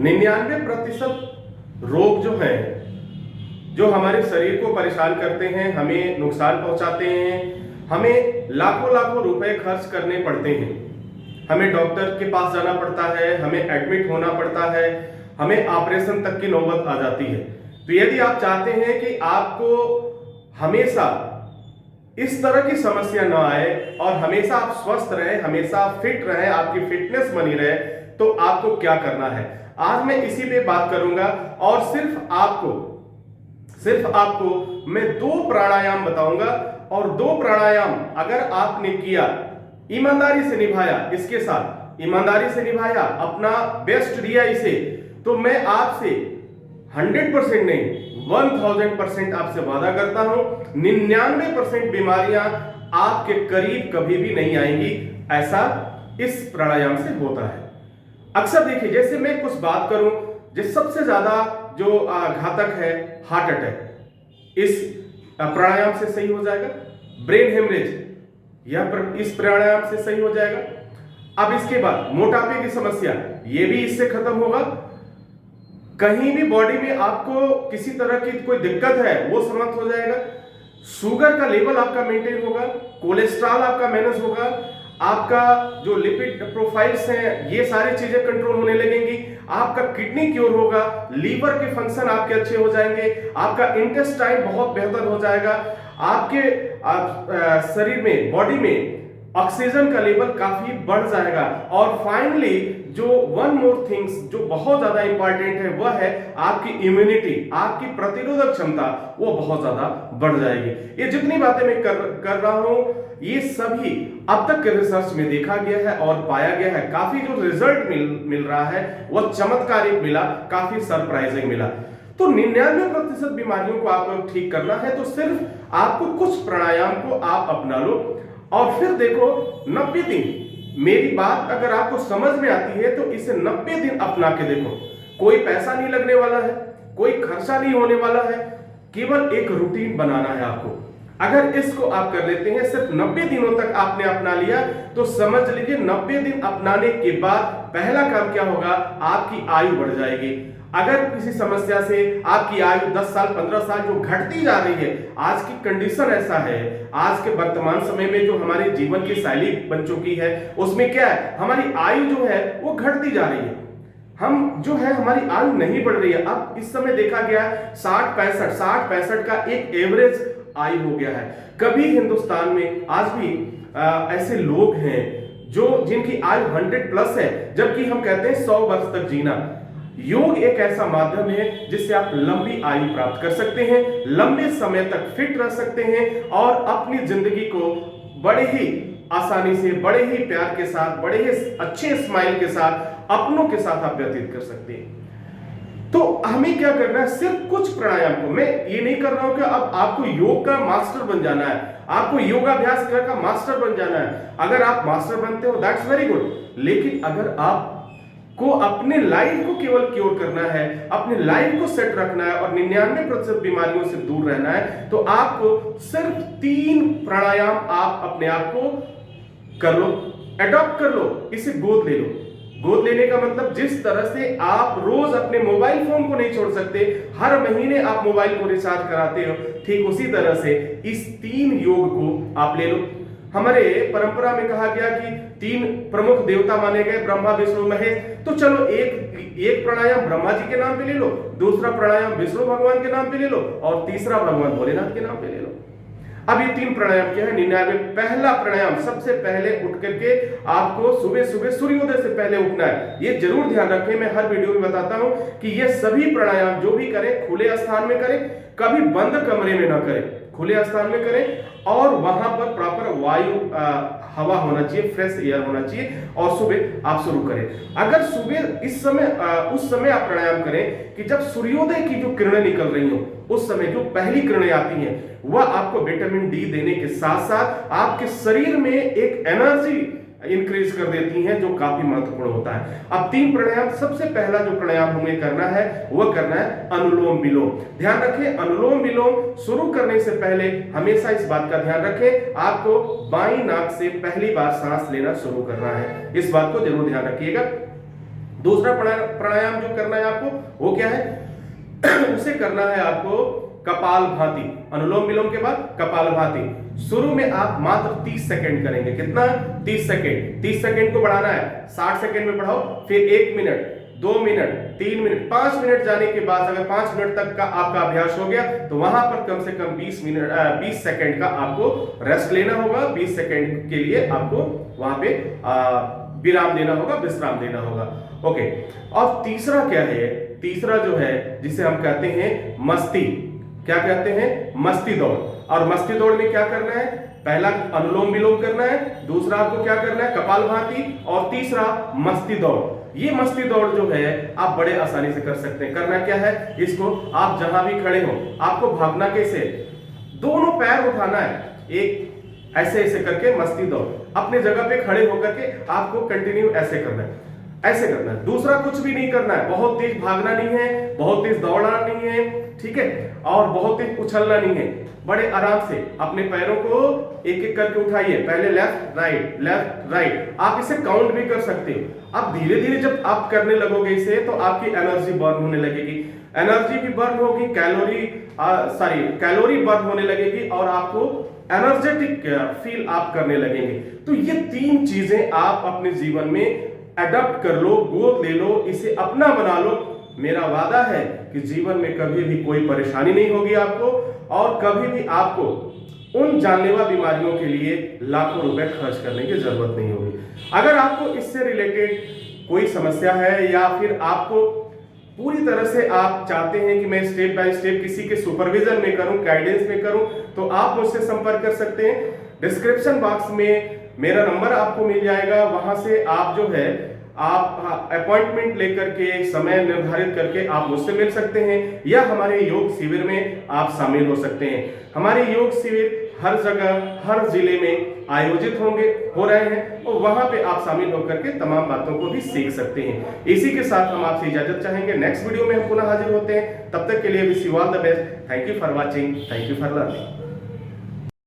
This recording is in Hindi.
99% रोग जो हैं, जो हमारे शरीर को परेशान करते हैं, हमें नुकसान पहुंचाते हैं, हमें लाखों लाखों रुपए खर्च करने पड़ते हैं, हमें डॉक्टर के पास जाना पड़ता है, हमें एडमिट होना पड़ता है, हमें ऑपरेशन तक की नौबत आ जाती है। तो यदि आप चाहते हैं कि आपको हमेशा इस तरह की समस्या ना आए और हमेशा आप स्वस्थ रहे, हमेशा फिट रहे, आपकी फिटनेस बनी रहे, तो आपको क्या करना है, आज मैं इसी पे बात करूंगा। और सिर्फ आपको मैं 2 प्राणायाम बताऊंगा, और 2 प्राणायाम अगर आपने किया, ईमानदारी से निभाया, इसके साथ ईमानदारी से निभाया, अपना बेस्ट दिया इसे, तो मैं आपसे 100% नहीं 1000% आपसे वादा करता हूं, 99% बीमारियां आपके करीब कभी भी नहीं आएंगी। ऐसा इस प्राणायाम से होता है। अक्सर देखिए, जैसे मैं कुछ बात करूं, जिस सबसे ज्यादा जो घातक है हार्ट अटैक, इस प्राणायाम से सही हो जाएगा। ब्रेन हेमरेज, यह इस प्राणायाम से सही हो जाएगा। अब इसके बाद मोटापे की समस्या, यह भी इससे खत्म होगा। कहीं भी बॉडी में आपको किसी तरह की कोई दिक्कत है, वो समाप्त हो जाएगा। शुगर का लेवल आपका मेंटेन होगा, कोलेस्ट्रॉल आपका मैनेज होगा, आपका जो लिपिड प्रोफाइल्स हैं, ये सारी चीजें कंट्रोल होने लगेंगी, आपका किडनी क्योर होगा, लीवर के फंक्शन आपके अच्छे हो जाएंगे, आपका इंटेस्टाइन बहुत बेहतर हो जाएगा, आपके शरीर में, बॉडी में ऑक्सीजन का लेवल काफी बढ़ जाएगा। और फाइनली जो वन मोर थिंग्स जो बहुत ज्यादा इंपॉर्टेंट है, वह है आपकी इम्यूनिटी, आपकी प्रतिरोधक क्षमता, वो बहुत ज्यादा बढ़ जाएगी। ये जितनी बातें मैं कर रहा हूं, ये सभी अब तक के रिसर्च में देखा गया है और पाया गया है। काफी जो रिजल्ट मिल रहा है, वह चमत्कारिक मिला, काफी सरप्राइजिंग मिला। तो 99% बीमारियों को आपको ठीक करना है, तो सिर्फ आपको कुछ प्राणायाम को आप अपना लो, और फिर देखो 90 दिन, मेरी बात अगर आपको समझ में आती है तो इसे 90 दिन अपना के देखो। कोई पैसा नहीं लगने वाला है, कोई खर्चा नहीं होने वाला है, केवल एक रूटीन बनाना है आपको। अगर इसको आप कर लेते हैं, सिर्फ 90 दिनों तक आपने अपना लिया, तो समझ लीजिए 90 दिन अपनाने के बाद पहला काम क्या होगा, आपकी आयु बढ़ जाएगी। अगर किसी समस्या से आपकी आयु 10 साल 15 साल जो घटती जा रही है, आज की कंडीशन ऐसा है, आज के वर्तमान समय में जो हमारे जीवन की शैली बन चुकी है, उसमें क्या है, हमारी आयु जो है वो घटती जा रही है। हम जो है, हमारी आयु नहीं बढ़ रही है। अब इस समय देखा गया है 60-65 का एक एवरेज आयु हो गया है। कभी हिंदुस्तान में आज भी ऐसे लोग हैं जो जिनकी आयु 100+ है, जबकि हम कहते हैं 100 वर्ष तक जीना। योग एक ऐसा माध्यम है जिससे आप लंबी आयु प्राप्त कर सकते हैं, लंबे समय तक फिट रह सकते हैं, और अपनी जिंदगी को बड़े ही आसानी से, बड़े ही प्यार के साथ, बड़े ही अच्छे स्माइल के साथ, अपनों के साथ आप व्यतीत कर सकते हैं। तो हमें क्या करना है, सिर्फ कुछ प्राणायाम को, मैं ये नहीं कर रहा हूं कि अब आपको योग का मास्टर बन जाना है, आपको योगाभ्यास का मास्टर बन जाना है। अगर आप मास्टर बनते हो, दैट्स वेरी गुड, लेकिन अगर आप को अपने लाइफ को केवल क्योर करना है, अपने लाइफ को सेट रखना है और 99% बीमारियों से दूर रहना है, तो आपको सिर्फ 3 प्राणायाम आप अपने आप को कर लो, एडॉप्ट कर लो, इसे गोद ले लो। गोद लेने का मतलब, जिस तरह से आप रोज अपने मोबाइल फोन को नहीं छोड़ सकते, हर महीने आप मोबाइल को रिचार्ज कराते हो, ठीक उसी तरह से इस 3 योग को आप ले लो। हमारे परंपरा में कहा गया कि 3 प्रमुख देवता माने गए, ब्रह्मा विष्णु महेश। तो चलो एक प्राणायाम ब्रह्मा जी के नाम पे ले लो, दूसरा प्राणायाम विष्णु भगवान के नाम पे ले लो, और तीसरा भगवान भोलेनाथ के नाम पे ले लो। अब ये 3 प्राणायाम क्या है, 99। पहला प्राणायाम, सबसे पहले उठ करके आपको सुबह सुबह सूर्योदय से पहले उठना है। ये जरूर ध्यान रखें, मैं हर वीडियो में बताता हूं कि ये सभी प्राणायाम जो भी करें, खुले स्थान में करें, कभी बंद कमरे में ना करें, खुले स्थान में करें, और वहां पर प्रॉपर वायु हवा होना चाहिए, फ्रेश एयर होना चाहिए, और सुबह आप शुरू करें। अगर सुबह उस समय आप प्राणायाम करें कि जब सूर्योदय की जो किरणें निकल रही हो, उस समय जो पहली किरणें आती हैं, वह आपको विटामिन डी देने के साथ साथ आपके शरीर में एक एनर्जी इंक्रीज कर देती हैं, जो काफी महत्वपूर्ण होता है। अब 3 प्राणायाम, सबसे पहला जो प्राणायाम हमें करना है, वह करना है अनुलोम विलोम। ध्यान रखें, अनुलोम विलोम शुरू करने से पहले हमेशा इस बात का ध्यान रखें, आपको बाईं नाक से पहली बार सांस लेना शुरू करना है। इस बात को जरूर ध्यान रखिएगा। दूसरा प्राणायाम जो करना है आपको वो क्या है उसे करना है आपको कपाल भाती। अनुलोम विलोम के बाद कपाल भाती। शुरू में आप मात्र 30 सेकंड करेंगे। कितना? 30 सेकंड। 30 सेकंड को बढ़ाना है, 60 सेकंड में बढ़ाओ, फिर 1 मिनट, 2 मिनट, 3 मिनट, 5 मिनट जाने के बाद अगर 5 मिनट तक का आपका अभ्यास हो गया तो वहां पर कम से कम 20 सेकंड का आपको रेस्ट लेना होगा। 20 सेकंड के लिए आपको वहां पे विराम देना होगा, विश्राम देना होगा। ओके, और तीसरा क्या है? तीसरा जो है जिसे हम कहते हैं मस्ती। क्या कहते हैं? मस्ती दौड़। और मस्ती दौड़ में क्या करना है? पहला अनुलोम विलोम करना है, दूसरा आपको क्या करना है? कपालभाति, और तीसरा मस्ती दौड़। ये मस्ती दौड़ जो है आप बड़े आसानी से कर सकते हैं। करना क्या है? इसको आप जहां भी खड़े हो, आपको भागना कैसे? दोनों पैर उठाना है, एक ऐसे ऐसे करके मस्ती दौड़। अपने जगह पे खड़े होकर के आपको कंटिन्यू ऐसे करना है, ऐसे करना है। दूसरा कुछ भी नहीं करना है। बहुत तेज भागना नहीं है, बहुत तेज दौड़ना नहीं है, ठीक है, और बहुत तेज उछलना नहीं है। बड़े आराम से अपने पैरों को एक एक करके उठाइए। पहले लेफ्ट राइट। आप इसे काउंट भी कर सकते हो। अब धीरे धीरे जब आप करने लगोगे इसे तो आपकी एनर्जी बर्न होने लगेगी। एनर्जी भी बर्न होगी, कैलोरी बर्न होने लगेगी और आपको एनर्जेटिक फील आप करने लगेंगे। तो ये 3 चीजें आप अपने जीवन में अडॉप्ट कर लो, गोद ले लो, इसे अपना बना लो। मेरा वादा है कि जीवन में कभी भी कोई परेशानी नहीं होगी आपको, और कभी भी आपको उन जानलेवा बीमारियों के लिए लाखों रुपए खर्च करने की जरूरत नहीं होगी। अगर आपको इससे रिलेटेड कोई समस्या है या फिर आपको पूरी तरह से आप चाहते हैं कि मैं स्टेप बाय स्टेप किसी के सुपरविजन में करूं, गाइडेंस में करूं, तो आप मुझसे संपर्क कर सकते हैं। डिस्क्रिप्शन बॉक्स में मेरा नंबर आपको मिल जाएगा, वहां से आप जो है आप अपॉइंटमेंट लेकर के समय निर्धारित करके आप मुझसे मिल सकते हैं, या हमारे योग शिविर में आप शामिल हो सकते हैं। हमारे योग शिविर हर जगह, हर जिले में आयोजित हो रहे हैं, और वहां पे आप शामिल होकर के तमाम बातों को भी सीख सकते हैं। इसी के साथ हम आपसे इजाजत चाहेंगे। नेक्स्ट वीडियो में हम पुनः हाजिर होते हैं। तब तक के लिए wish you all the best. Thank you for watching, thank you for learning.